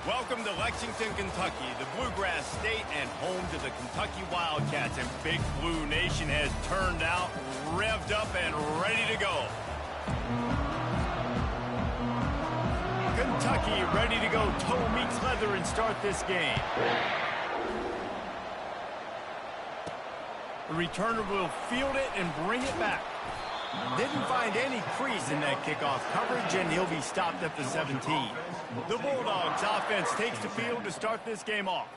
Welcome to Lexington, Kentucky, the Bluegrass State and home to the Kentucky Wildcats. And Big Blue Nation has turned out, revved up, and ready to go. Kentucky ready to go toe meets leather and start this game. The returner will field it and bring it back. Didn't find any crease in that kickoff coverage, and he'll be stopped at the 17. The Bulldogs offense takes the field to start this game off.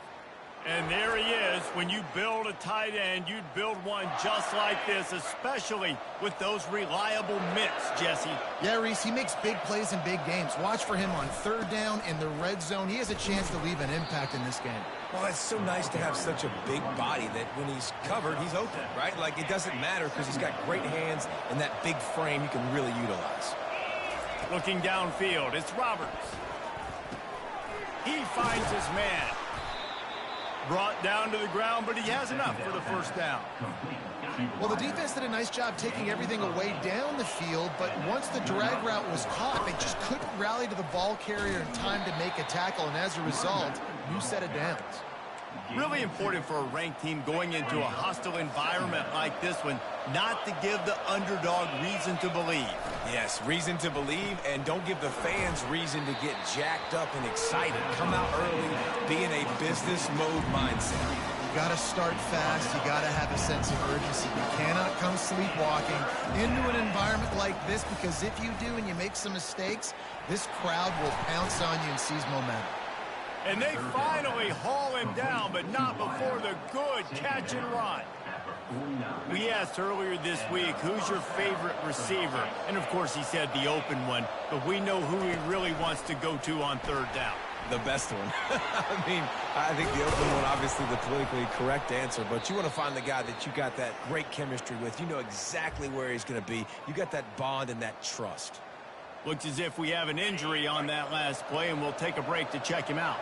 And there he is. When you build a tight end, you'd build one just like this, especially with those reliable mitts, Jesse. Yeah, Reese, he makes big plays in big games. Watch for him on third down in the red zone. He has a chance to leave an impact in this game. Well, it's so nice to have such a big body that when he's covered, he's open, right? Like, it doesn't matter because he's got great hands and that big frame he can really utilize. Looking downfield, it's Roberts. He finds his man. Brought down to the ground, but he has enough for the first down. Well, the defense did a nice job taking everything away down the field, but once the drag route was caught, they just couldn't rally to the ball carrier in time to make a tackle, and as a result, new set of downs. Really important for a ranked team going into a hostile environment like this one, not to give the underdog reason to believe. Yes, reason to believe, and don't give the fans reason to get jacked up and excited. Come out early, be in a business mode mindset. You got to start fast. You got to have a sense of urgency. You cannot come sleepwalking into an environment like this, because if you do and you make some mistakes, this crowd will pounce on you and seize momentum. And they finally haul him down, but not before the good catch and run. We asked earlier this week, who's your favorite receiver? And, of course, he said the open one, but we know who he really wants to go to on third down. The best one. I mean, I think the open one, obviously the politically correct answer, but you want to find the guy that you got that great chemistry with. You know exactly where he's going to be. You got that bond and that trust. Looks as if we have an injury on that last play, and we'll take a break to check him out.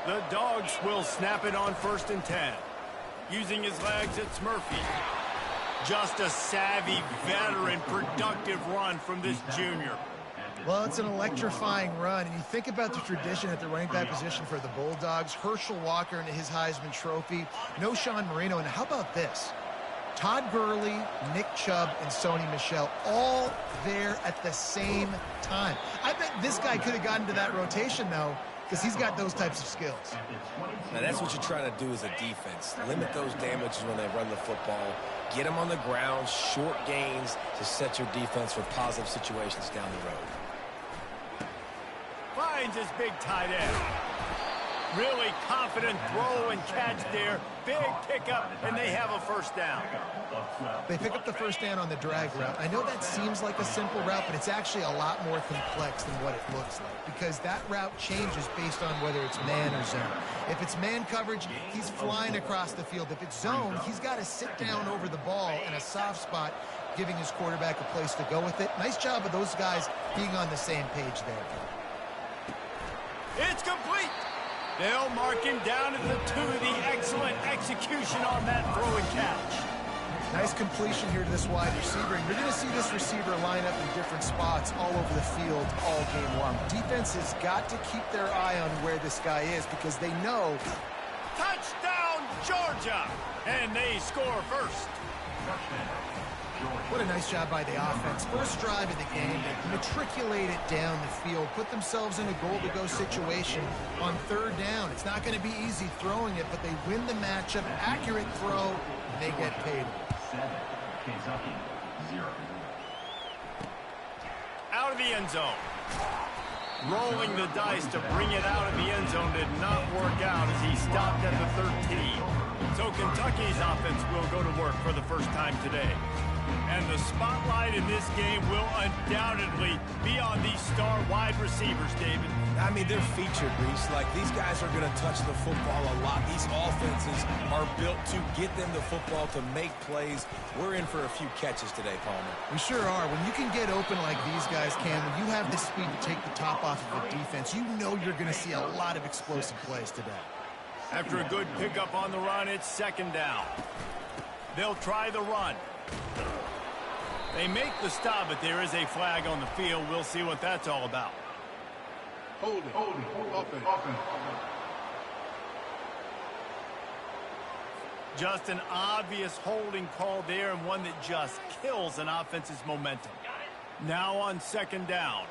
The Dogs will snap it on 1st and 10. Using his legs, it's Murphy. Just a savvy, veteran, productive run from this junior. Well, it's an electrifying run, and you think about the tradition at the running back position for the Bulldogs. Herschel Walker and his Heisman Trophy. No Sean Marino, and how about this? Todd Gurley, Nick Chubb, and Sony Michel all there at the same time. I bet this guy could have gotten to that rotation, though, because he's got those types of skills. Now, that's what you're trying to do as a defense. Limit those damages when they run the football. Get them on the ground, short gains to set your defense for positive situations down the road. Finds his big tight end. Really confident throw and catch there. Big pickup, and they have a first down. They pick up the first down on the drag route. I know that seems like a simple route, but it's actually a lot more complex than what it looks like, because that route changes based on whether it's man or zone. If it's man coverage, he's flying across the field. If it's zone, he's got to sit down over the ball in a soft spot, giving his quarterback a place to go with it. Nice job of those guys being on the same page there. It's complete. They'll mark him down at the 2. The excellent execution on that throw and catch. Nice completion here to this wide receiver. And you're going to see this receiver line up in different spots all over the field all game long. Defense has got to keep their eye on where this guy is, because they know. Touchdown, Georgia! And they score first. What a nice job by the offense. First drive of the game, they matriculate it down the field, put themselves in a goal-to-go situation on third down. It's not going to be easy throwing it, but they win the matchup. Accurate throw, and they get paid. 7, Kentucky, 0. Out of the end zone. Rolling the dice to bring it out of the end zone did not work out as he stopped at the 13. So Kentucky's offense will go to work for the first time today. And the spotlight in this game will undoubtedly be on these star wide receivers, David. I mean, they're featured, Reese. Like, these guys are going to touch the football a lot. These offenses are built to get them the football, to make plays. We're in for a few catches today, Palmer. We sure are. When you can get open like these guys can, when you have the speed to take the top off of the defense, you know you're going to see a lot of explosive plays today. After a good pickup on the run, it's 2nd down. They'll try the run. They make the stop, but there is a flag on the field. We'll see what that's all about. Hold it. Offense. Just an obvious holding call there, and one that just kills an offense's momentum. Now on second down.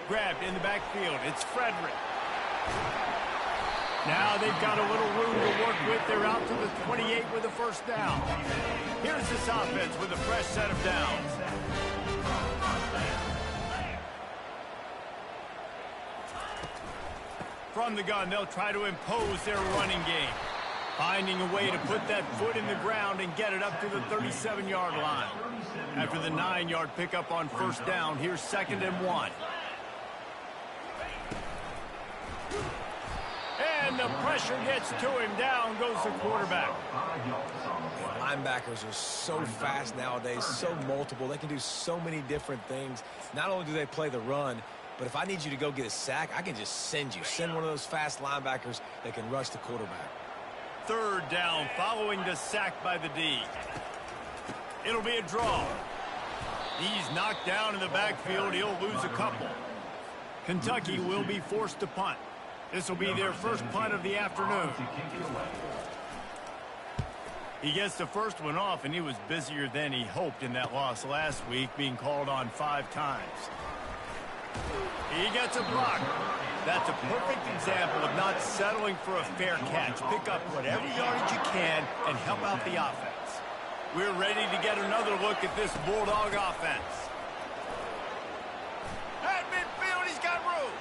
Grabbed in the backfield. It's Frederick. Now they've got a little room to work with. They're out to the 28 with a first down. Here's this offense with a fresh set of downs. From the gun, they'll try to impose their running game. Finding a way to put that foot in the ground and get it up to the 37-yard line. After the 9-yard pickup on first down, here's 2nd and 1. And the pressure gets to him. Down goes the quarterback. Linebackers are so fast nowadays, so multiple. They can do so many different things. Not only do they play the run, but if I need you to go get a sack, I can just send you. Send one of those fast linebackers that can rush the quarterback. 3rd down following the sack by the D. It'll be a draw. He's knocked down in the backfield. He'll lose a couple. Kentucky will be forced to punt. This will be their first punt of the afternoon. He gets the first one off, and he was busier than he hoped in that loss last week, being called on 5 times. He gets a block. That's a perfect example of not settling for a fair catch. Pick up whatever yardage you can and help out the offense. We're ready to get another look at this Bulldog offense. At midfield, he's got room.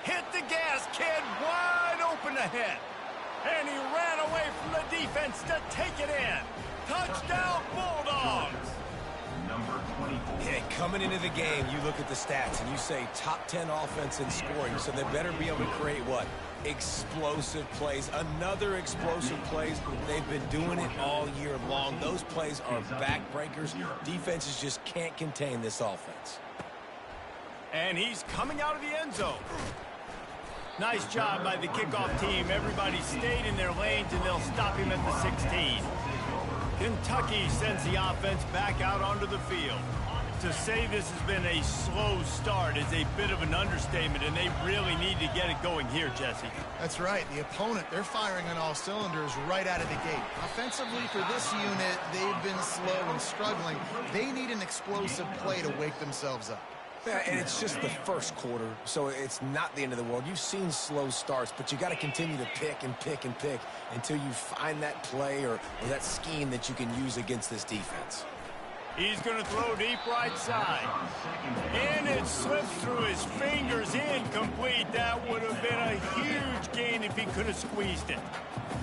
Hit the gas, kid. Wide open ahead. And he ran away from the defense to take it in. Touchdown, Bulldogs. Number 24. Yeah, coming into the game, you look at the stats and you say top 10 offense in scoring, so they better be able to create what? Explosive plays. Another explosive plays. They've been doing it all year long. Those plays are backbreakers. Defenses just can't contain this offense. And he's coming out of the end zone. Nice job by the kickoff team. Everybody stayed in their lanes, and they'll stop him at the 16. Kentucky sends the offense back out onto the field. To say this has been a slow start is a bit of an understatement, and they really need to get it going here, Jesse. That's right. The opponent, they're firing on all cylinders right out of the gate. Offensively, for this unit, they've been slow and struggling. They need an explosive play to wake themselves up. Yeah, and it's just the first quarter, so it's not the end of the world. You've seen slow starts, but you got to continue to pick and pick and pick until you find that play or that scheme that you can use against this defense. He's going to throw deep right side. And it slips through his fingers, incomplete. That would have been a huge gain if he could have squeezed it.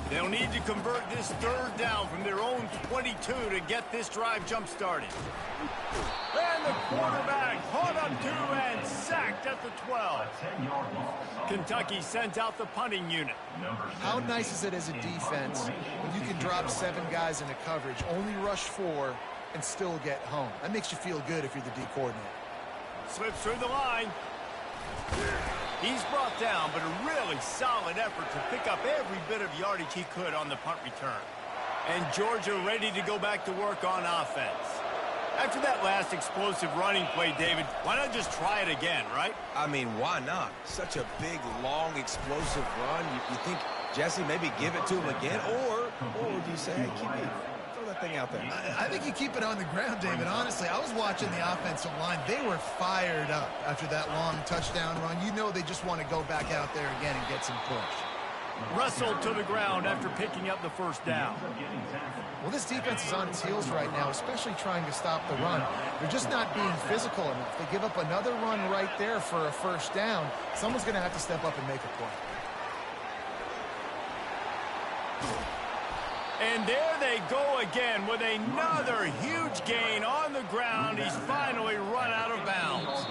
They'll need to convert this 3rd down from their own 22 to get this drive jump-started. And the quarterback caught up to and sacked at the 12. Kentucky sends out the punting unit. How nice is it as a defense when you can drop 7 guys into coverage, only rush 4, and still get home? That makes you feel good if you're the D coordinator. Slips through the line. He's brought down, but a really solid effort to pick up every bit of yardage he could on the punt return. And Georgia ready to go back to work on offense. After that last explosive running play, David, why not just try it again, right? I mean, why not? Such a big, long, explosive run. You think, Jesse, maybe give it to him again? Or do you say, hey, keep it? Throw that thing out there. I think you keep it on the ground, David. Honestly, I was watching the offensive line. They were fired up after that long touchdown run. You know they just want to go back out there again and get some push. Wrestled to the ground after picking up the first down. Well, this defense is on its heels right now, especially trying to stop the run. They're just not being physical enough. They give up another run right there for a first down. Someone's going to have to step up and make a play. And there they go again with another huge gain on the ground. He's finally run out of bounds.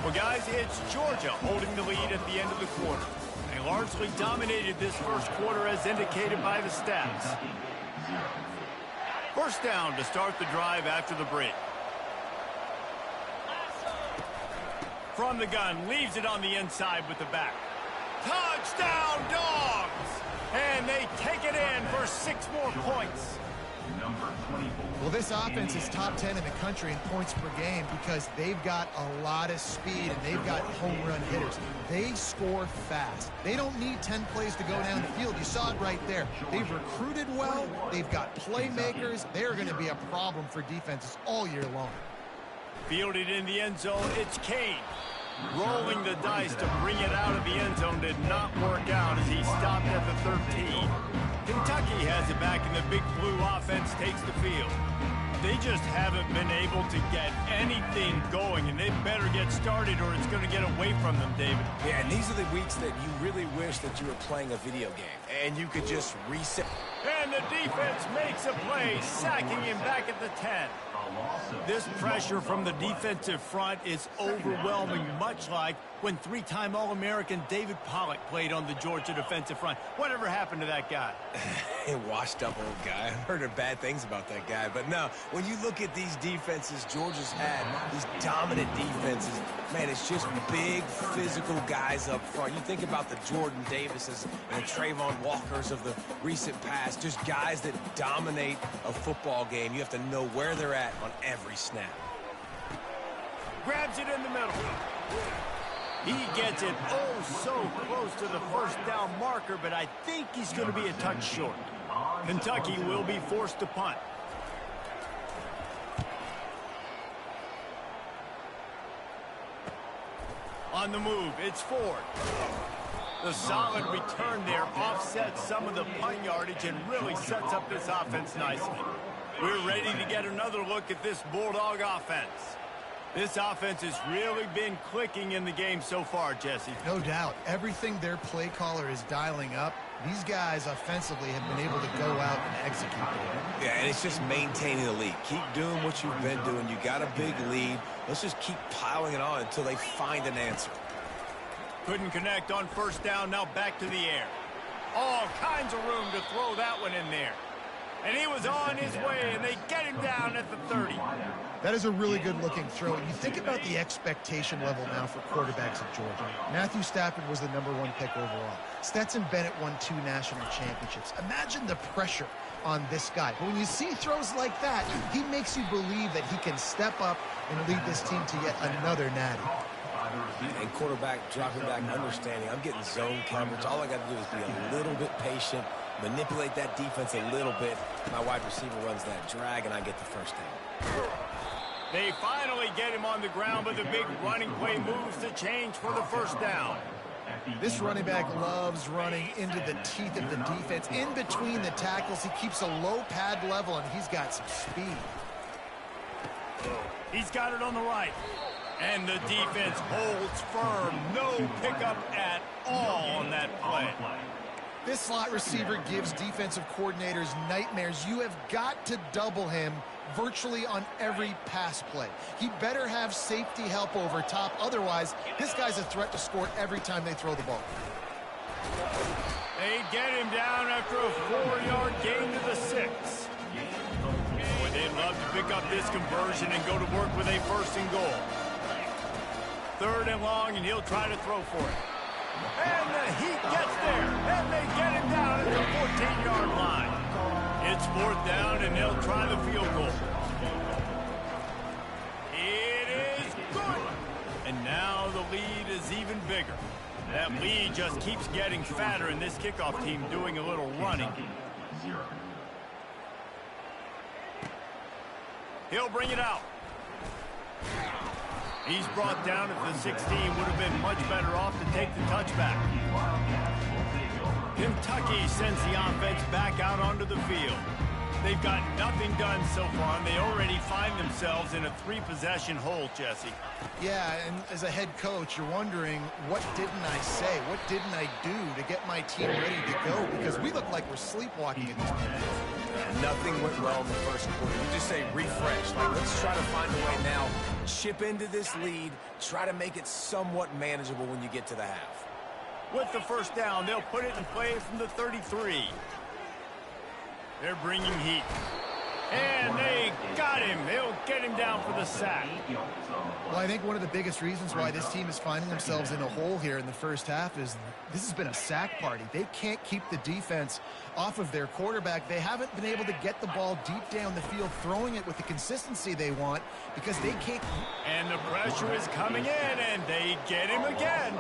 Well, guys, it's Georgia holding the lead at the end of the quarter. They largely dominated this first quarter as indicated by the stats. First down to start the drive after the break. From the gun, leaves it on the inside with the back. Touchdown, Dogs! And they take it in for for 6 more points. Number 24. Well, this offense is top 10 in the country in points per game because they've got a lot of speed and they've got home run hitters. They score fast. They don't need 10 plays to go down the field. You saw it right there. They've recruited well. They've got playmakers. They're going to be a problem for defenses all year long. Fielded in the end zone, it's Kane. Rolling the dice to bring it out of the end zone did not work out as he stopped at the 13. Kentucky has it back, and the Big Blue offense takes the field. They just haven't been able to get anything going, and they better get started or it's going to get away from them, David. Yeah, and these are the weeks that you really wish that you were playing a video game and you could just reset. And the defense makes a play, sacking him back at the 10. This pressure from the defensive front is overwhelming, much like when 3-time All-American David Pollock played on the Georgia defensive front. Whatever happened to that guy? A washed-up old guy. I've heard bad things about that guy. But no, when you look at these defenses Georgia's had, these dominant defenses, man, it's just big, physical guys up front. You think about the Jordan Davises and the Trayvon Walkers of the recent past, just guys that dominate a football game. You have to know where they're at on every snap. Grabs it in the middle. He gets it oh so close to the first down marker, but I think he's going to be a touch short. Kentucky will be forced to punt. On the move, it's Ford. The solid return there offsets some of the punt yardage and really sets up this offense nicely. We're ready to get another look at this Bulldog offense. This offense has really been clicking in the game so far, Jesse. No doubt. Everything their play caller is dialing up, these guys offensively have been able to go out and execute. Yeah, and it's just maintaining the lead. Keep doing what you've been doing. You got a big lead. Let's just keep piling it on until they find an answer. Couldn't connect on first down, now back to the air. All kinds of room to throw that one in there. And he was on his way, and they get him down at the 30. That is a really good-looking throw. You think about the expectation level now for quarterbacks at Georgia. Matthew Stafford was the #1 pick overall. Stetson Bennett won 2 national championships. Imagine the pressure on this guy. But when you see throws like that, he makes you believe that he can step up and lead this team to yet another natty. And quarterback dropping back, understanding I'm getting zone coverage. All I got to do is be a little bit patient, manipulate that defense a little bit. My wide receiver runs that drag, and I get the first down. They finally get him on the ground, but the big running play moves to change for the first down. This running back loves running into the teeth of the defense. In between the tackles, he keeps a low pad level, and he's got some speed. He's got it on the right. And the defense holds firm. No pickup at all on that play. This slot receiver gives defensive coordinators nightmares. You have got to double him virtually on every pass play. He better have safety help over top. Otherwise, this guy's a threat to score every time they throw the ball. They get him down after a 4-yard gain to the 6. Boy, they'd love to pick up this conversion and go to work with a 1st and goal. 3rd and long, and he'll try to throw for it. And the Heat gets there, and they get him down at the 14-yard line. It's 4th down, and they'll try the field goal. It is good. And now the lead is even bigger. That lead just keeps getting fatter, and this kickoff team doing a little running. He'll bring it out. He's brought down at the 16. Would have been much better off to take the touchback. Kentucky sends the offense back out onto the field. They've got nothing done so far, and they already find themselves in a 3-possession hole, Jesse. Yeah, and as a head coach, you're wondering, what didn't I say? What didn't I do to get my team ready to go? Because we look like we're sleepwalking at this point. Nothing went well in the first quarter. You just say refresh. Like, let's try to find a way now. Chip into this lead. Try to make it somewhat manageable when you get to the half. With the first down, they'll put it in play from the 33. They're bringing heat. And they got him. They'll get him down for the sack. Well, I think one of the biggest reasons why this team is finding themselves in a hole here in the first half is this has been a sack party. They can't keep the defense off of their quarterback. They haven't been able to get the ball deep down the field, throwing it with the consistency they want because they can't. And the pressure is coming in, and they get him again.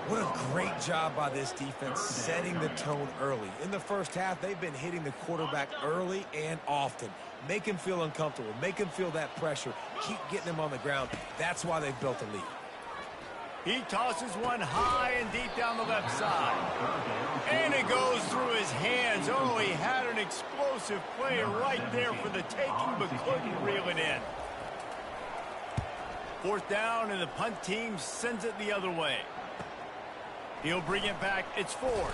What a great job by this defense setting the tone early. In the first half, they've been hitting the quarterback early and often. Make him feel uncomfortable. Make him feel that pressure. Keep getting him on the ground. That's why they've built a lead. He tosses one high and deep down the left side. And it goes through his hands. Oh, he had an explosive play right there for the taking, but couldn't reel it in. Fourth down, and the punt team sends it the other way. He'll bring it back. It's Ford.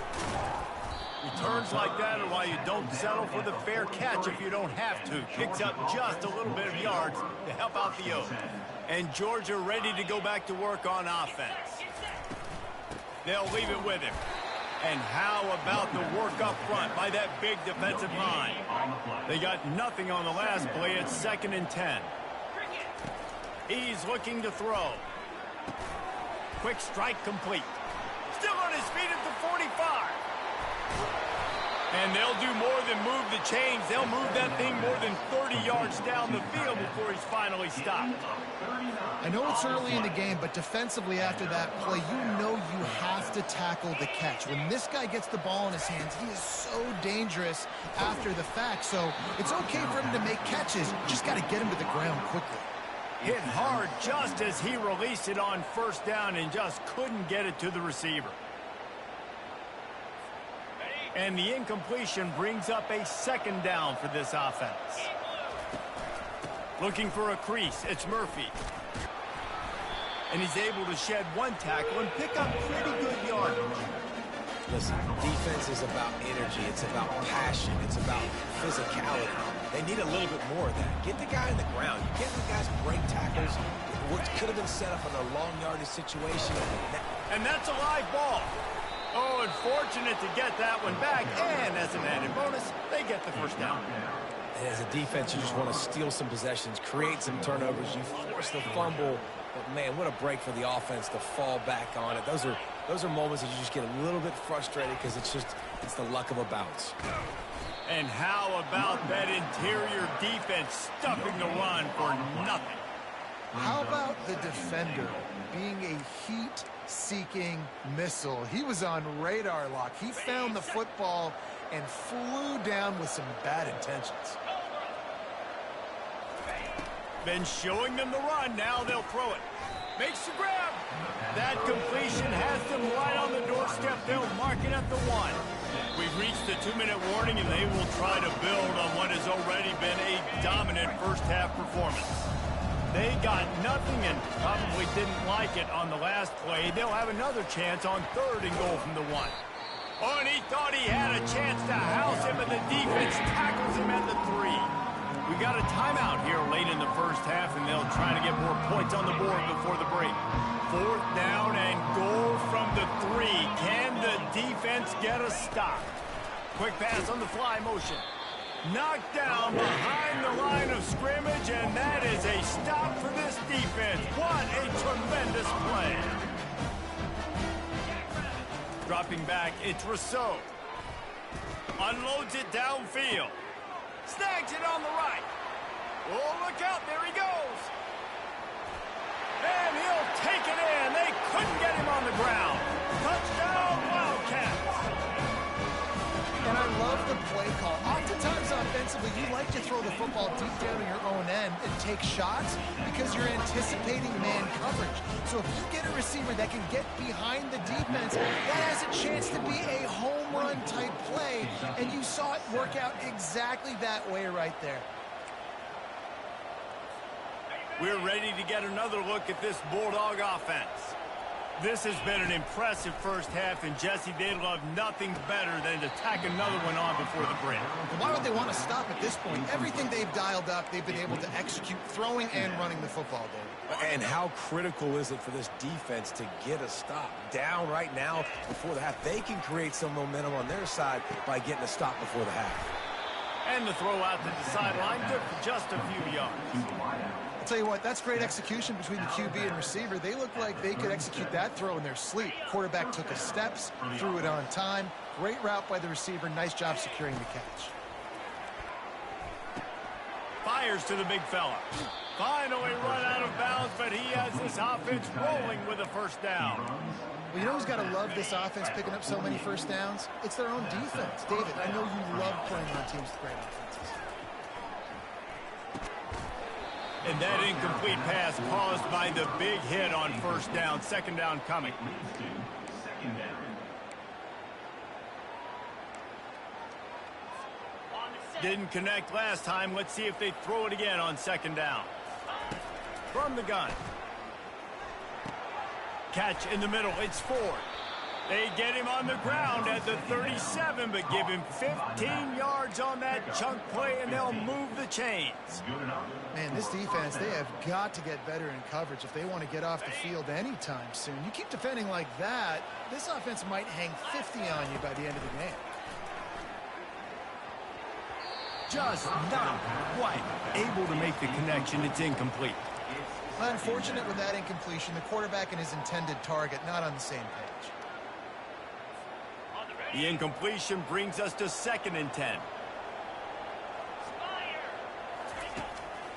Returns like that are why you don't settle for the fair catch if you don't have to. Picks up just a little bit of yards to help out the Oaks. And Georgia ready to go back to work on offense. They'll leave it with him. And how about the work up front by that big defensive line? They got nothing on the last play. It's 2nd and 10. He's looking to throw. Quick strike complete. Still on his feet at the 45. And they'll do more than move the chains. They'll move that thing more than 30 yards down the field before he's finally stopped. I know it's early in the game, but defensively after that play, you know you have to tackle the catch. When this guy gets the ball in his hands, he is so dangerous after the fact. So it's okay for him to make catches. Just got to get him to the ground quickly. Hit hard just as he released it on first down and just couldn't get it to the receiver. And the incompletion brings up a 2nd down for this offense. Looking for a crease, it's Murphy. And he's able to shed one tackle and pick up pretty good yardage. Listen, defense is about energy. It's about passion. It's about physicality. They need a little bit more of that. Get the guy in the ground. You get the guys break tackles. What could have been set up in a long yardage situation. And that's a live ball. Oh, unfortunate to get that one back. And as an added bonus, they get the first down. And as a defense, you just want to steal some possessions, create some turnovers. You force the fumble. But, man, what a break for the offense to fall back on it. Those are moments that you just get a little bit frustrated because it's the luck of a bounce. And how about that interior defense stuffing the run for nothing? How about the defender being a heat-seeking missile? He was on radar lock. He found the football and flew down with some bad intentions. Been showing them the run. Now they'll throw it. Makes the grab. That completion has them right on the doorstep. They'll mark it at the 1. We've reached the 2-minute warning, and they will try to build on what has already been a dominant first-half performance. They got nothing and probably didn't like it on the last play. They'll have another chance on 3rd and goal from the 1. Oh, and he thought he had a chance to house him, and the defense tackles him at the 3. We got a timeout here late in the first half, and they'll try to get more points on the board before the break. 4th down and goal from the 3. Can the defense get a stop? Quick pass on the fly motion. Knocked down behind the line of scrimmage, and that is a stop for this defense. What a tremendous play. Dropping back, it's Rousseau. Unloads it downfield. Snags it on the right. Oh, look out, there he goes. And he'll take it in. They couldn't get him on the ground. Touchdown, Wildcats. And I love the play call. Oftentimes offensively, you like to throw the football deep down in your own end and take shots because you're anticipating man coverage. So if you get a receiver that can get behind the defense, that has a chance to be a home run type play. And you saw it work out exactly that way right there. We're ready to get another look at this Bulldog offense. This has been an impressive first half, and Jesse, they'd love nothing better than to tack another one on before the break. Why would they want to stop at this point? Everything they've dialed up, they've been able to execute throwing and running the football, David. And how critical is it for this defense to get a stop? Down right now before the half. They can create some momentum on their side by getting a stop before the half. And the throw out to the sideline, good for just a few yards. I'll tell you what, that's great execution between the QB and receiver. They look like they could execute that throw in their sleep. Quarterback took his steps, threw it on time. Great route by the receiver. Nice job securing the catch. Fires to the big fella. Finally run out of bounds, but he has this offense rolling with a first down. Well, you know who's got to love this offense picking up so many first downs? It's their own defense. David, I know you love playing on teams with great offenses. And that incomplete pass caused by the big hit on first down. Second down coming. Didn't connect last time. Let's see if they throw it again on second down. From the gun. Catch in the middle. It's Ford. They get him on the ground at the 37, but give him 15 yards on that chunk play, and they'll move the chains. Man, this defense, they have got to get better in coverage if they want to get off the field anytime soon. You keep defending like that, this offense might hang 50 on you by the end of the game. Just not quite able to make the connection. It's incomplete. Unfortunate with that incompletion, the quarterback and his intended target not on the same page. The incompletion brings us to 2nd and 10.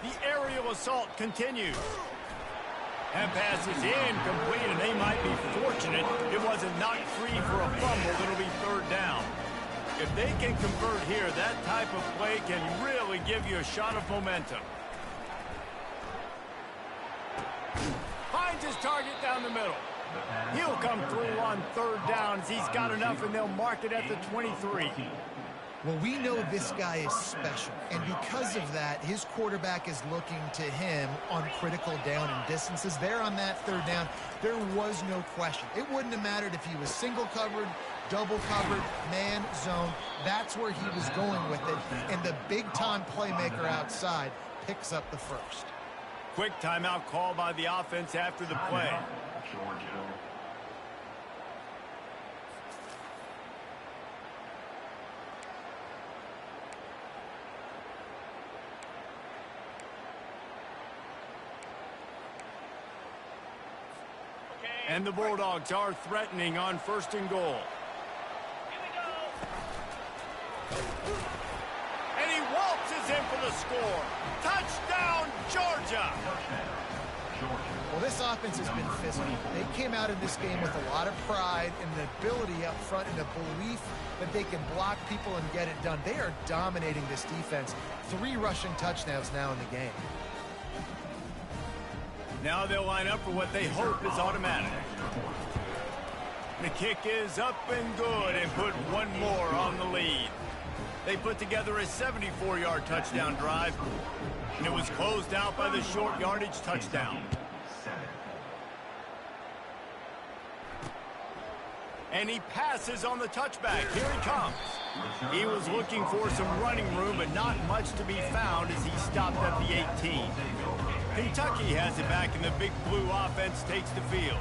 The aerial assault continues. And pass is incomplete, and they might be fortunate it wasn't knocked free for a fumble. It'll be 3rd down. If they can convert here, that type of play can really give you a shot of momentum. Finds his target down the middle. He'll come through on 3rd down as he's got enough, and they'll mark it at the 23. Well, we know this guy is special, and because of that, his quarterback is looking to him on critical down and distances. There on that 3rd down, there was no question. It wouldn't have mattered if he was single covered, double covered, man, zone. That's where he was going with it, and the big-time playmaker outside picks up the first. Quick timeout call by the offense after the play. And the Bulldogs are threatening on 1st and goal. And he waltzes in for the score. Touchdown, Georgia! Well, this offense has been physical. They came out in this game with a lot of pride and the ability up front and the belief that they can block people and get it done. They are dominating this defense. 3 rushing touchdowns now in the game. Now they'll line up for what they hope is automatic. The kick is up and good and put one more on the lead. They put together a 74-yard touchdown drive, and it was closed out by the short yardage touchdown. And he passes on the touchback. Here he comes. He was looking for some running room, but not much to be found as he stopped at the 18. Kentucky has it back, and the big blue offense takes the field.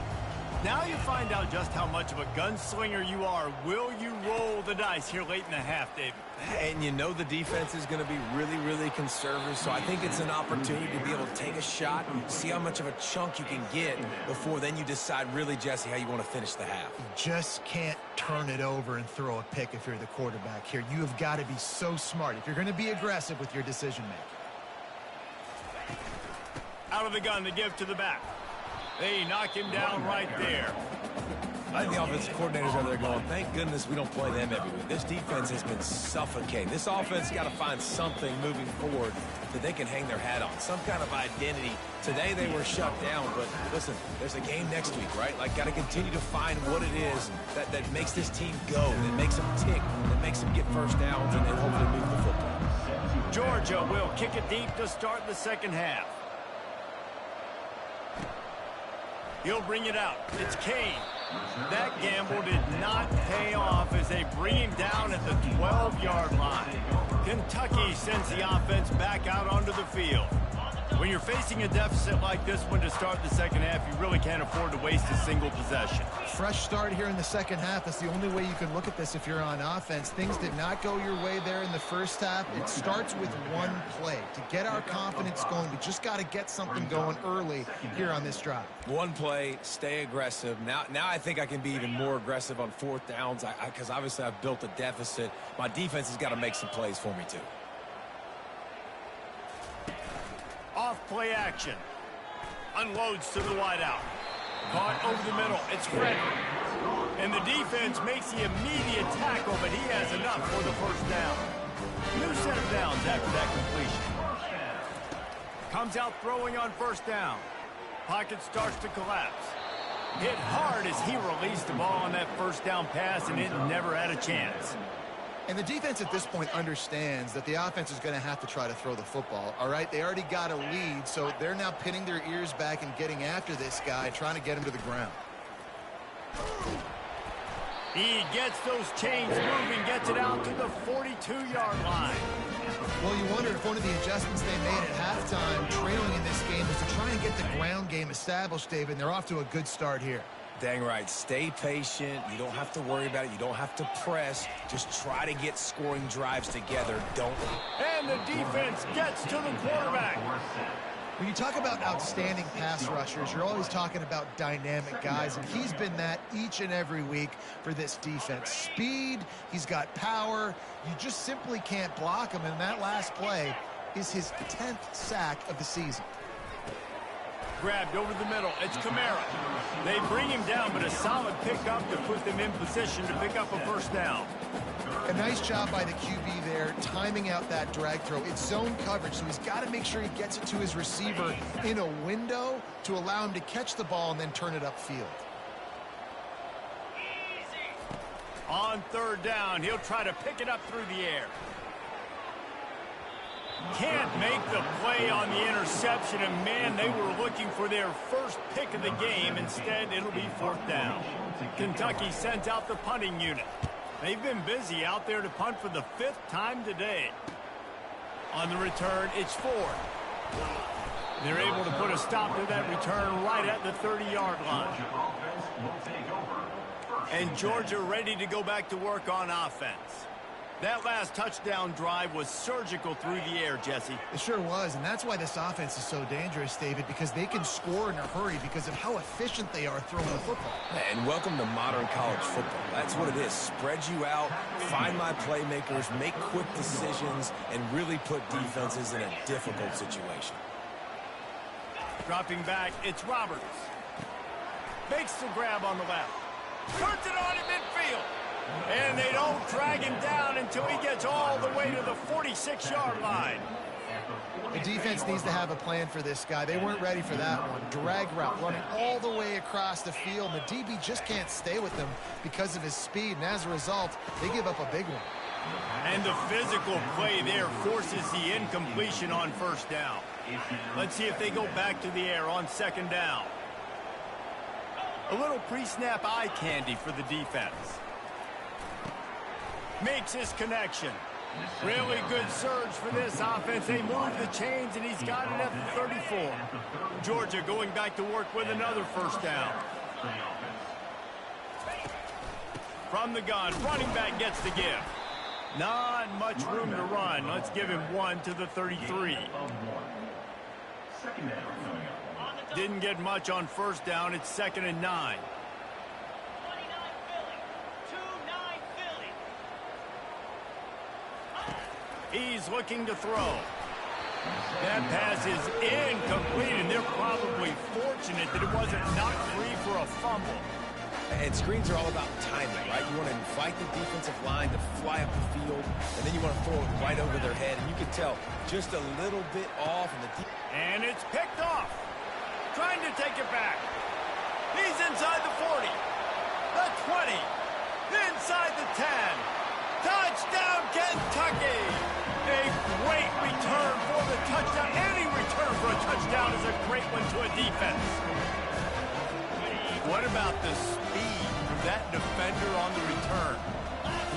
Now you find out just how much of a gunslinger you are. Will you roll the dice here late in the half, David? And you know the defense is going to be really, really conservative, so I think it's an opportunity to be able to take a shot, see how much of a chunk you can get before then you decide really, Jesse, how you want to finish the half. You just can't turn it over and throw a pick if you're the quarterback here. You have got to be so smart if you're going to be aggressive with your decision-making. Out of the gun to give to the back. They knock him down right there. I think the offensive coordinators are there going, thank goodness we don't play them every week. This defense has been suffocating. This offense got to find something moving forward that they can hang their hat on, some kind of identity. Today they were shut down, but listen, there's a game next week, right? Like, got to continue to find what it is that makes this team go, that makes them tick, that makes them get first downs, and then hopefully move the football. Georgia will kick it deep to start the second half. He'll bring it out. It's Kane. That gamble did not pay off as they bring him down at the 12-yard line. Kentucky sends the offense back out onto the field. When you're facing a deficit like this one to start the second half, you really can't afford to waste a single possession. Fresh start here in the second half. That's the only way you can look at this if you're on offense. Things did not go your way there in the first half. It starts with one play. To get our confidence going, we just got to get something going early here on this drive. One play, stay aggressive. Now I think I can be even more aggressive on fourth downs because obviously I've built a deficit. My defense has got to make some plays for me too. Off play action. Unloads to the wideout. Caught over the middle. It's Frederick. And the defense makes the immediate tackle, but he has enough for the first down. New set of downs after that completion. Comes out throwing on first down. Pocket starts to collapse. Hit hard as he released the ball on that first down pass, and it never had a chance. And the defense at this point understands that the offense is going to have to try to throw the football, all right? They already got a lead, so they're now pinning their ears back and getting after this guy, trying to get him to the ground. He gets those chains moving, gets it out to the 42-yard line. Well, you wonder if one of the adjustments they made at halftime, trailing in this game, was to try and get the ground game established, David, and they're off to a good start here. Dang right. Stay patient. You don't have to worry about it. You don't have to press. Just try to get scoring drives together. Don't. And the defense gets to the quarterback. When you talk about outstanding pass rushers, you're always talking about dynamic guys, and he's been that each and every week for this defense. Speed, he's got power. You just simply can't block him, and that last play is his 10th sack of the season. Grabbed over the middle. It's Kamara. They bring him down, but a solid pickup to put them in position to pick up a first down. A nice job by the QB there, timing out that drag throw. It's zone coverage, so he's got to make sure he gets it to his receiver in a window to allow him to catch the ball and then turn it upfield. On third down, he'll try to pick it up through the air. Can't make the play on the interception, and man, they were looking for their first pick of the game. Instead, it'll be fourth down. Kentucky sends out the punting unit. They've been busy out there to punt for the 5th time today. On the return, it's Ford. They're able to put a stop to that return right at the 30-yard line. And Georgia ready to go back to work on offense. That last touchdown drive was surgical through the air, Jesse. It sure was, and that's why this offense is so dangerous, David, because they can score in a hurry because of how efficient they are throwing the football. And welcome to modern college football. That's what it is. Spread you out, find my playmakers, make quick decisions, and really put defenses in a difficult situation. Dropping back, it's Roberts. Makes the grab on the left. Turns it on in midfield. And they don't drag him down until he gets all the way to the 46-yard line. The defense needs to have a plan for this guy. They weren't ready for that one. Drag route, running all the way across the field. The DB just can't stay with him because of his speed, and as a result, they give up a big one. And the physical play there forces the incompletion on first down. Let's see if they go back to the air on second down. A little pre-snap eye candy for the defense. Makes his connection. Really good surge for this offense. They move the chains, and he's got it at the 34. Georgia going back to work with another first down. From the gun, running back gets the give. Not much room to run. Let's give him one to the 33. Didn't get much on first down. It's 2nd and 9. He's looking to throw. That pass is incomplete, and they're probably fortunate that it wasn't knocked free for a fumble. And screens are all about timing, right? You want to invite the defensive line to fly up the field, and then you want to throw it right over their head. And you can tell just a little bit off. And it's picked off. Trying to take it back. He's inside the 40. The 20. Inside the 10. Touchdown, Kentucky! A great return for the touchdown. Any return for a touchdown is a great one to a defense. What about the speed of that defender on the return?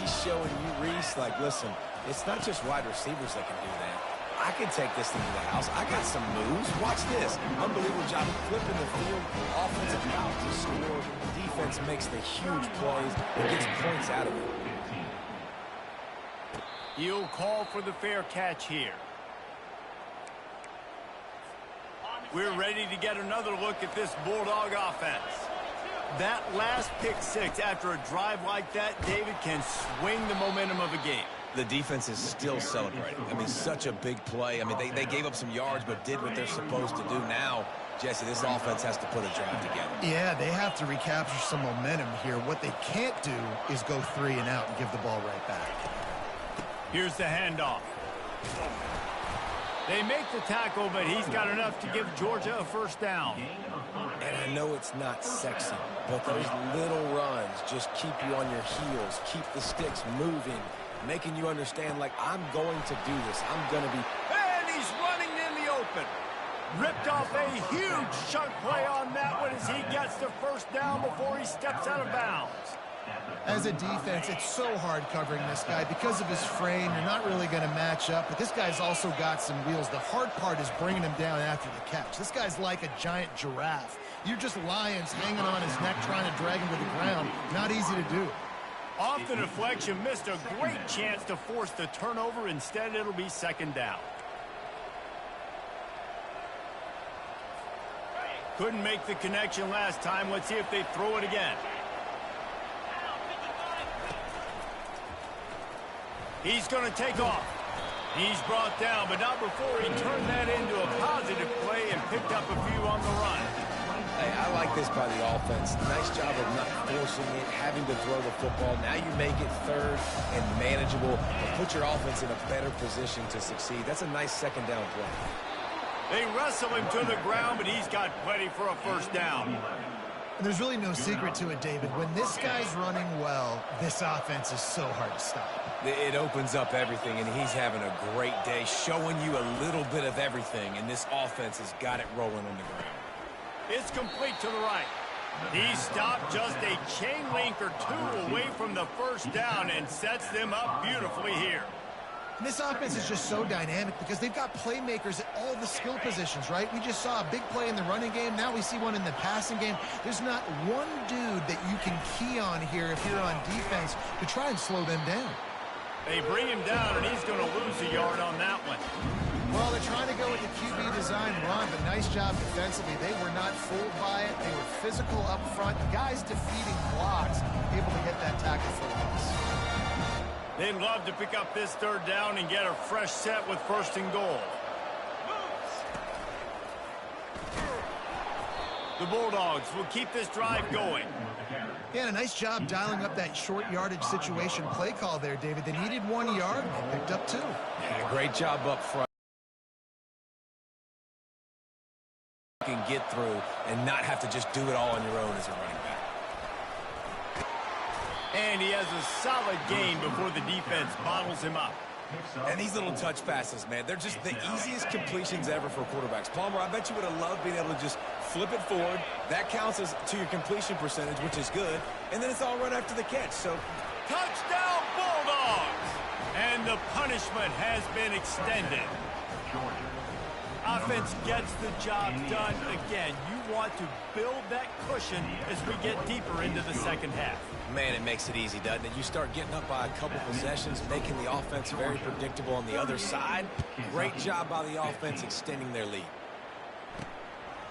He's showing you, Reese, like, listen, it's not just wide receivers that can do that. I can take this thing to the house. I got some moves. Watch this. Unbelievable job of flipping the field. Offense about to score. Defense makes the huge plays and gets points out of it. He'll call for the fair catch here. We're ready to get another look at this Bulldog offense. That last pick six after a drive like that, David, can swing the momentum of a game. The defense is still celebrating. I mean, such a big play. I mean, they gave up some yards but did what they're supposed to do. Now, Jesse, this offense has to put a drive together. Yeah, they have to recapture some momentum here. What they can't do is go 3 and out and give the ball right back. Here's the handoff. They make the tackle, but he's got enough to give Georgia a first down. And I know it's not sexy, but those little runs just keep you on your heels, keep the sticks moving, making you understand, like, I'm going to do this. I'm going to be... And he's running in the open. Ripped off a huge chunk play on that one as he gets the first down before he steps out of bounds. As a defense, it's so hard covering this guy. Because of his frame, you're not really going to match up, but this guy's also got some wheels. The hard part is bringing him down after the catch. This guy's like a giant giraffe. You're just lions hanging on his neck trying to drag him to the ground. Not easy to do. Off the deflection, missed a great chance to force the turnover. Instead, it'll be second down. Couldn't make the connection last time. Let's see if they throw it again. He's going to take off. He's brought down, but not before he turned that into a positive play and picked up a few on the run. Hey, I like this by the offense. Nice job of not forcing it, having to throw the football. Now you make it third and manageable and put your offense in a better position to succeed. That's a nice second down play. They wrestle him to the ground, but he's got plenty for a first down. And there's really no secret to it, David. When this guy's running well, this offense is so hard to stop. It opens up everything, and he's having a great day, showing you a little bit of everything, and this offense has got it rolling on the ground. It's complete to the right. He stopped just a chain link or two away from the first down and sets them up beautifully here. And this offense is just so dynamic because they've got playmakers at all the skill positions, right? We just saw a big play in the running game. Now we see one in the passing game. There's not one dude that you can key on here if you're on defense to try and slow them down. They bring him down, and he's going to lose a yard on that one. Well, they're trying to go with the QB design run, but nice job defensively. They were not fooled by it. They were physical up front. The guys defeating blocks, able to get that tackle for loss. They'd love to pick up this third down and get a fresh set with first and goal. The Bulldogs will keep this drive going. Yeah, and a nice job dialing up that short yardage situation play call there, David. They needed 1 yard, and they picked up 2. Yeah, great job up front. You can get through and not have to just do it all on your own as a running back. And he has a solid gain before the defense bottles him up. And these little touch passes, man, they're just the easiest completions ever for quarterbacks. Palmer, I bet you would have loved being able to just flip it forward. That counts as to your completion percentage, which is good. And then it's all right after the catch. So, touchdown Bulldogs! And the punishment has been extended. Offense gets the job done again. You want to build that cushion as we get deeper into the second half. Man, it makes it easy, doesn't it? You start getting up by a couple possessions, making the offense very predictable on the other side. Great job by the offense extending their lead.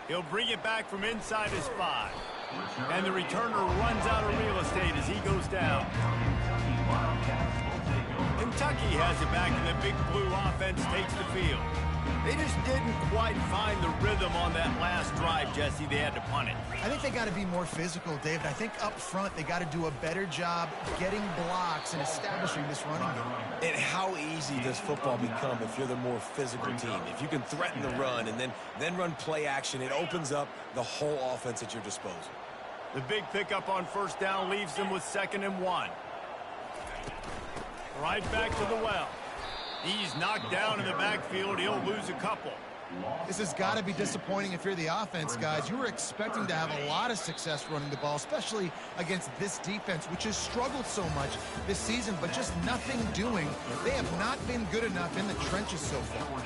He'll bring it back from inside his 5. And the returner runs out of real estate as he goes down. Kentucky has it back, and the Big Blue offense takes the field. They just didn't quite find the rhythm on that last drive, Jesse. They had to punt it. I think they got to be more physical, David. I think up front they got to do a better job getting blocks and establishing this running game. And how easy does football become if you're the more physical team? If you can threaten the run and then run play action, it opens up the whole offense at your disposal. The big pickup on first down leaves them with 2nd and 1. Right back to the well. He's knocked down in the backfield. He'll lose a couple. This has got to be disappointing if you're the offense, guys. You were expecting to have a lot of success running the ball, especially against this defense, which has struggled so much this season, but just nothing doing. They have not been good enough in the trenches so far.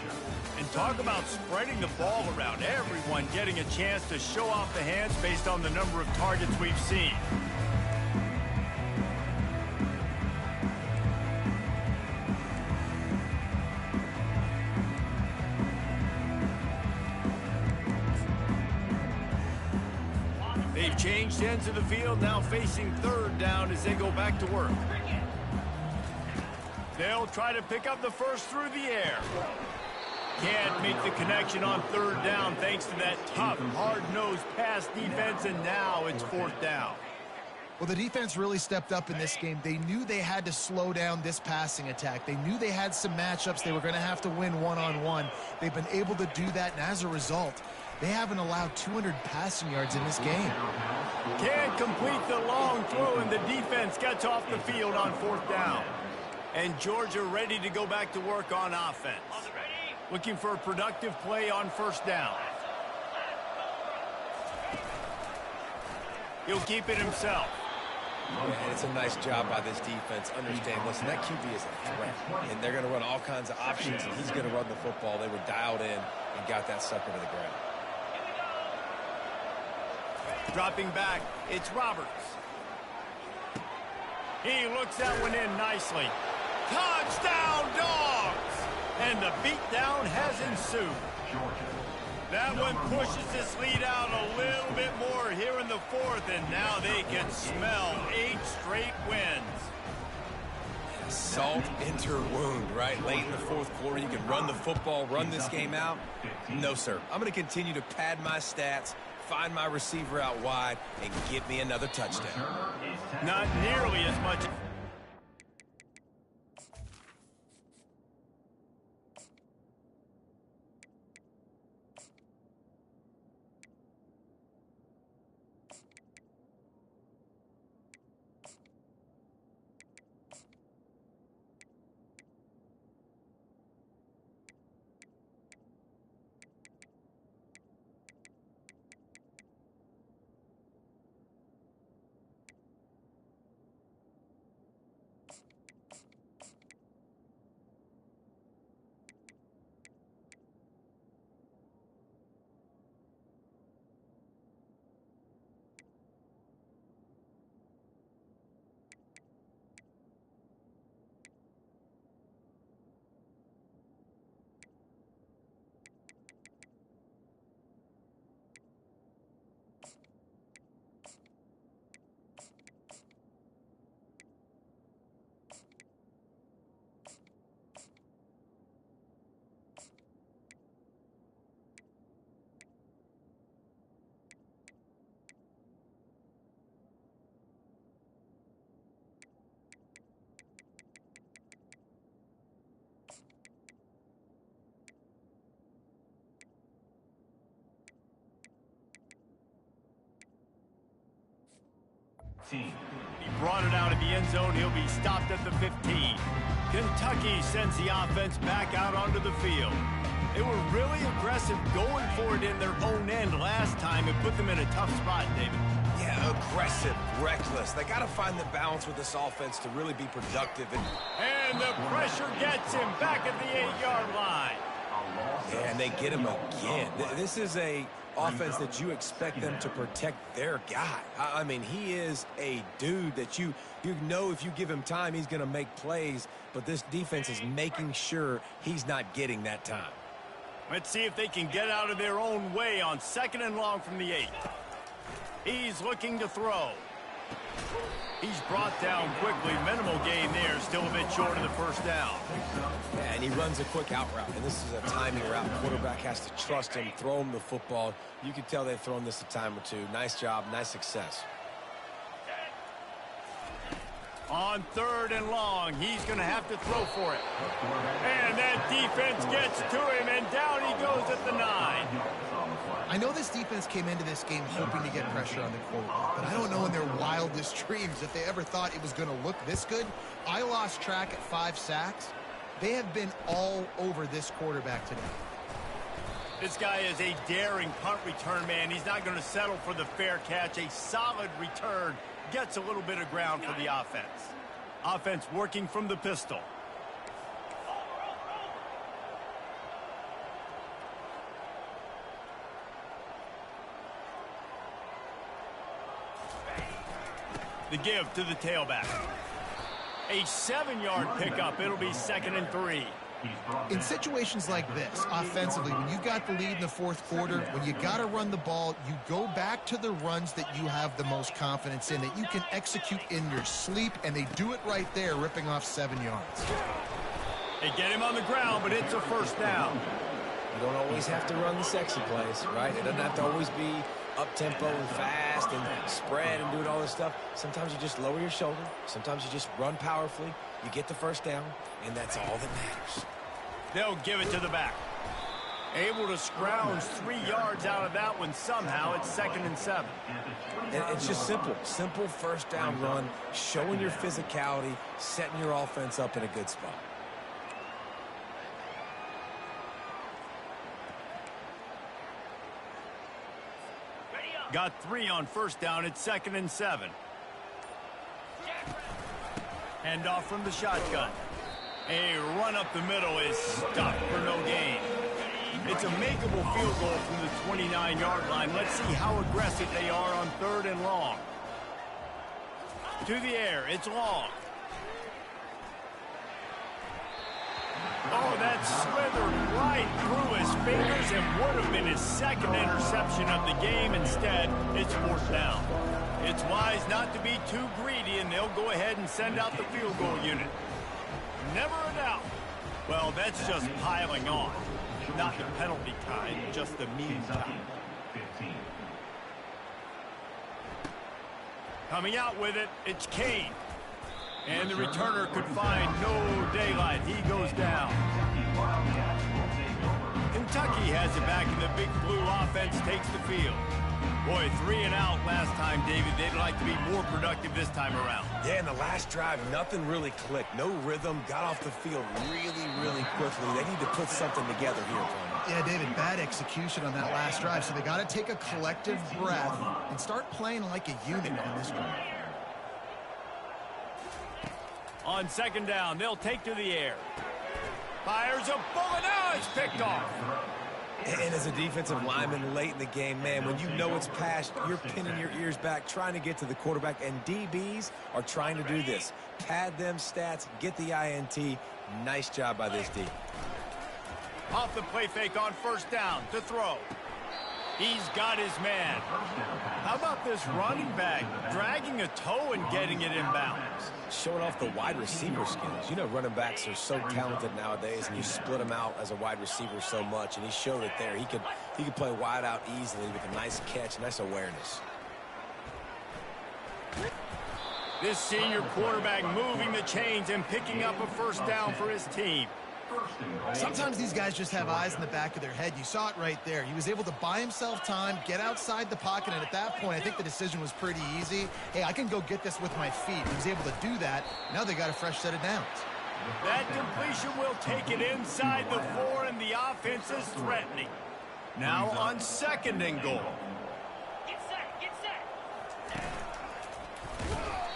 And talk about spreading the ball around, everyone getting a chance to show off the hands based on the number of targets we've seen. They've changed ends of the field, now facing third down as they go back to work. They'll try to pick up the first through the air. Can't make the connection on third down thanks to that tough, hard-nosed pass defense, and now it's fourth down. Well, the defense really stepped up in this game. They knew they had to slow down this passing attack. They knew they had some matchups they were going to have to win one-on-one. They've been able to do that, and as a result, they haven't allowed 200 passing yards in this game. Can't complete the long throw, and the defense gets off the field on fourth down. And Georgia ready to go back to work on offense. Looking for a productive play on first down. He'll keep it himself. And it's a nice job by this defense. Understand, listen, that QB is a threat, and they're going to run all kinds of options, and he's going to run the football. They were dialed in and got that sucker to the ground. Dropping back, it's Roberts. He looks that one in nicely. Touchdown, Dogs! And the beatdown has ensued. That one pushes this lead out a little bit more here in the fourth, and now they can smell 8 straight wins. Salt into her wound, right? Late in the fourth quarter, you can run the football, run this game out. No, sir. I'm going to continue to pad my stats, find my receiver out wide, and get me another touchdown. Not nearly as much. He brought it out of the end zone. He'll be stopped at the 15. Kentucky sends the offense back out onto the field. They were really aggressive going for it in their own end last time. It put them in a tough spot, David. Yeah, aggressive, reckless. They got to find the balance with this offense to really be productive. And the pressure gets him back at the 8-yard line. Yeah, and they get him again. This is a offense that you expect them to protect their guy. I mean, he is a dude that you know if you give him time, he's going to make plays, but this defense is making sure he's not getting that time. Let's see if they can get out of their own way on 2nd and long from the 8. He's looking to throw. He's brought down quickly. Minimal gain there, still a bit short of the first down. Yeah, and he runs a quick out route, and this is a timing route. Quarterback has to trust him, throw him the football. You can tell they've thrown this a time or two. Nice job, nice success. On 3rd and long, he's going to have to throw for it. And that defense gets to him, and down he goes at the 9. I know this defense came into this game hoping to get pressure on the quarterback, but I don't know in their wildest dreams if they ever thought it was going to look this good. I lost track at 5 sacks. They have been all over this quarterback today. This guy is a daring punt return man. He's not going to settle for the fair catch. A solid return gets a little bit of ground for the offense. Offense working from the pistol. The give to the tailback. A 7-yard pickup. It'll be 2nd and 3. In situations like this, offensively, when you've got the lead in the fourth quarter, when you got to run the ball, you go back to the runs that you have the most confidence in, that you can execute in your sleep, and they do it right there, ripping off 7 yards. They get him on the ground, but it's a first down. You don't always have to run the sexy plays, right? It doesn't have to always be up-tempo and fast and spread and doing all this stuff. Sometimes you just lower your shoulder. Sometimes you just run powerfully. You get the first down, and that's all that matters. They'll give it to the back. Able to scrounge 3 yards out of that one somehow. It's 2nd and 7. And it's just simple. Simple first down run, showing your physicality, setting your offense up in a good spot. Got 3 on first down. It's 2nd and 7. Hand off from the shotgun. A run up the middle is stopped for no gain. It's a makeable field goal from the 29-yard line. Let's see how aggressive they are on 3rd and long. To the air. It's long. Oh, that slithered right through his fingers and would have been his 2nd interception of the game. Instead, it's 4th down. It's wise not to be too greedy, and they'll go ahead and send out the field goal unit. Never a doubt. Well, that's just piling on. Not the penalty kind, just the mean kind. Coming out with it, it's Kane. And the returner could find no daylight. He goes down. Kentucky has it back, and the Big Blue offense takes the field. Boy, 3 and out last time, David. They'd like to be more productive this time around. Yeah, in the last drive, nothing really clicked. No rhythm, got off the field really, really quickly. They need to put something together here, Tony. Yeah, David, bad execution on that last drive, so they got to take a collective breath and start playing like a unit on this drive. On 2nd down, they'll take to the air. Fires a bullet. Now it's picked off. And as a defensive lineman late in the game, man, when you know it's past, you're pinning your ears back, trying to get to the quarterback, and DBs are trying to do this. Pad them stats, get the INT. Nice job by this D. Off the play fake on 1st down to throw. He's got his man. How about this running back dragging a toe and getting it inbounds? Showing off the wide receiver skills. You know, running backs are so talented nowadays, and you split them out as a wide receiver so much, and he showed it there. He could play wide out easily with a nice catch, nice awareness. This senior quarterback moving the chains and picking up a 1st down for his team. Sometimes these guys just have eyes in the back of their head. You saw it right there. He was able to buy himself time, get outside the pocket, and at that point, I think the decision was pretty easy. Hey, I can go get this with my feet. He was able to do that. Now they got a fresh set of downs. That completion will take it inside the 4, and the offense is threatening. Now on 2nd and goal. Get set.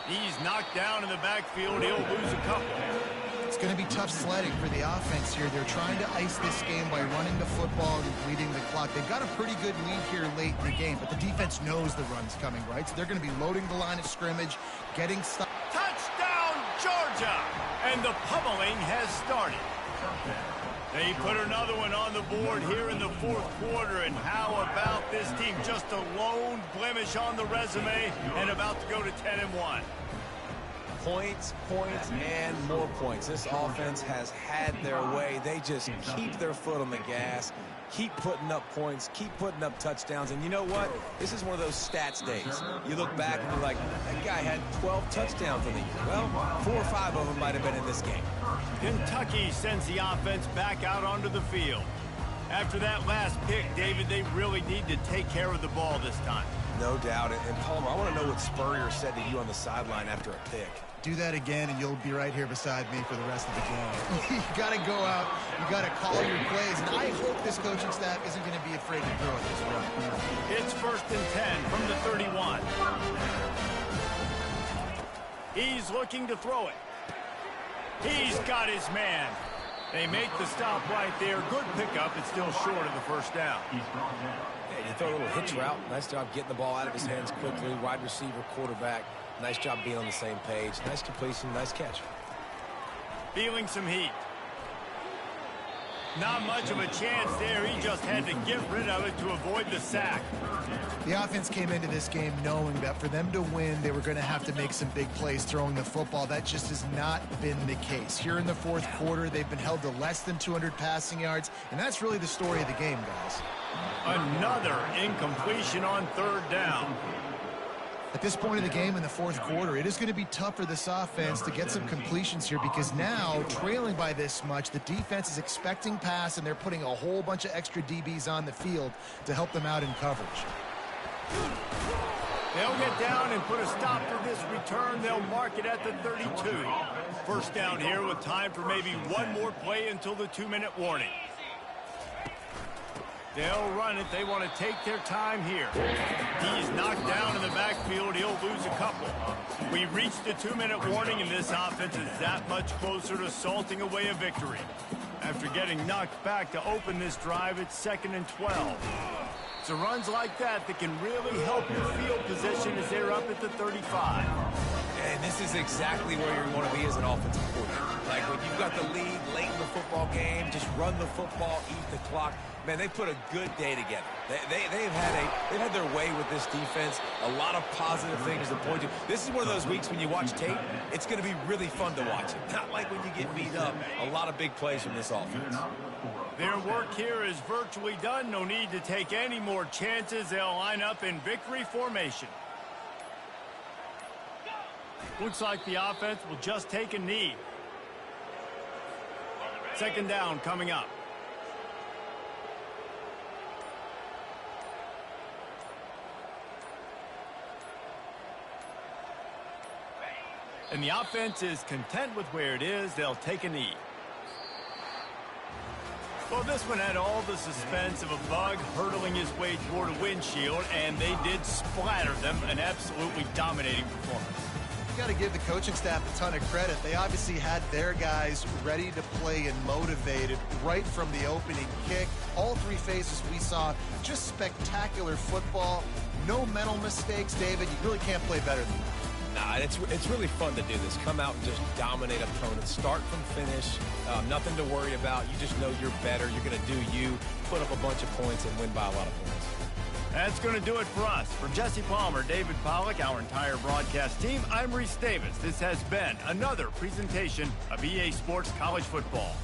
He's knocked down in the backfield. He'll lose a couple. It's going to be tough sledding for the offense here. They're trying to ice this game by running the football and bleeding the clock. They've got a pretty good lead here late in the game, but the defense knows the run's coming, right? So they're going to be loading the line of scrimmage, getting stuff. Touchdown, Georgia! And the pummeling has started. They put another one on the board here in the 4th quarter, and how about this team? Just a lone blemish on the resume and about to go to 10-1. Points, and more points. This offense has had their way. They just keep their foot on the gas, keep putting up points, keep putting up touchdowns. And you know what? This is one of those stats days. You look back and you're like, that guy had 12 touchdowns in the year. Well, 4 or 5 of them might have been in this game. Kentucky sends the offense back out onto the field. After that last pick, David, they really need to take care of the ball this time. No doubt. And Palmer, I want to know what Spurrier said to you on the sideline after a pick. Do that again, and you'll be right here beside me for the rest of the game. You got to go out. You got to call your plays. And I hope this coaching staff isn't going to be afraid to throw this route. It's 1st and 10 from the 31. He's looking to throw it. He's got his man. They make the stop right there. Good pickup. It's still short of the first down. Yeah, you throw a little hitch route. Nice job getting the ball out of his hands quickly. Wide receiver, quarterback. Nice job being on the same page. Nice completion, nice catch. Feeling some heat. Not much of a chance there. He just had to get rid of it to avoid the sack. The offense came into this game knowing that for them to win, they were going to have to make some big plays throwing the football. That just has not been the case. Here in the fourth quarter, they've been held to less than 200 passing yards, and that's really the story of the game, guys. Another incompletion on 3rd down. At this point of the game in the fourth quarter, it is going to be tough for this offense to get some completions here because now, trailing by this much, the defense is expecting pass, and they're putting a whole bunch of extra DBs on the field to help them out in coverage. They'll get down and put a stop to this return. They'll mark it at the 32. First down here with time for maybe one more play until the 2-minute warning. They'll run it. They want to take their time here. He's knocked down in the backfield. He'll lose a couple. We reached the 2-minute warning, and this offense is that much closer to salting away a victory. After getting knocked back to open this drive, it's 2nd and 12. It's runs like that can really help your field position as they're up at the 35. And this is exactly where you want to be as an offensive coordinator. Like when you've got the lead late in the football game, just run the football, eat the clock. Man, they put a good day together. They've had their way with this defense. A lot of positive things to point to. This is one of those weeks when you watch tape, it's going to be really fun to watch it. Not like when you get beat up. A lot of big plays from this offense. Their work here is virtually done. No need to take any more chances. They'll line up in victory formation. Looks like the offense will just take a knee. 2nd down coming up. And the offense is content with where it is. They'll take a knee. Well, this one had all the suspense of a bug hurtling his way toward a windshield, and they did splatter them. An absolutely dominating performance. You got to give the coaching staff a ton of credit. They obviously had their guys ready to play and motivated right from the opening kick. All 3 phases we saw, just spectacular football. No mental mistakes, David. You really can't play better than that. Nah, it's really fun to do this. Come out and just dominate opponents. Start from finish. Nothing to worry about. You just know you're better. You're going to do you, put up a bunch of points, and win by a lot of points. That's going to do it for us. For Jesse Palmer, David Pollack, our entire broadcast team, I'm Reese Davis. This has been another presentation of EA Sports College Football.